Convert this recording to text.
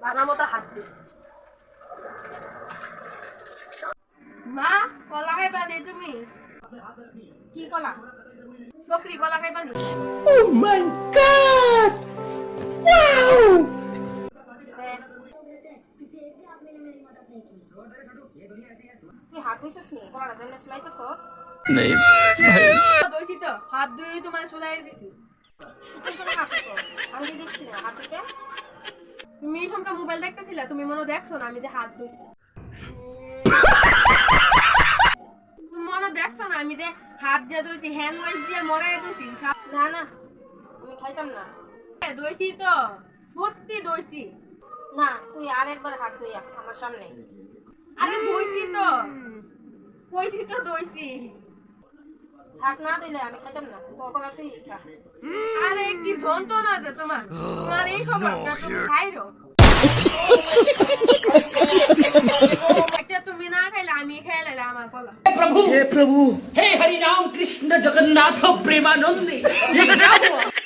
বানা মতো হাত দি মা কলা খাইবা নি তুমি কি কলা সফরি কলা খাইবা নি Oh my god! Wow! তুই হাত ধুইছিস নি কলাটা যেমন চুলাইতেছ नहीं भाई ধুইছি তো হাত ধুই তোমার চুলাই দিছি আমি দেখছি না হাত ধুইতে তুমি সঙ্গে মোবাইল দেখতেছিলা তুমি মনে দেখছো না আমি যে হাত ধুইছি তুমি মনে দেখছো না আমি যে হাত দিয়ে ধুইছি হ্যান্ড ওয়াশ দিয়ে মরাই ধুইছি না না আমি খাইতাম না ধুইছি তো সত্যি ধুইছি না তুই আরেকবার হাত ধুইয়া আমার সামনে আরে ধুইছি তো কইছি তো ধুইছি হাত না দিলে আমি খাইতাম না তোর কলা তুই খা আরে কি যন্ত্রণা আছে তোমার তোমার এই সব রান্না তুমি খাইরো তুমি না খাইলে আমি খাইলে আমার কলা हे प्रभु हे हरि राम कृष्ण जगन्नाथ प्रेमानंद ये क्या हुआ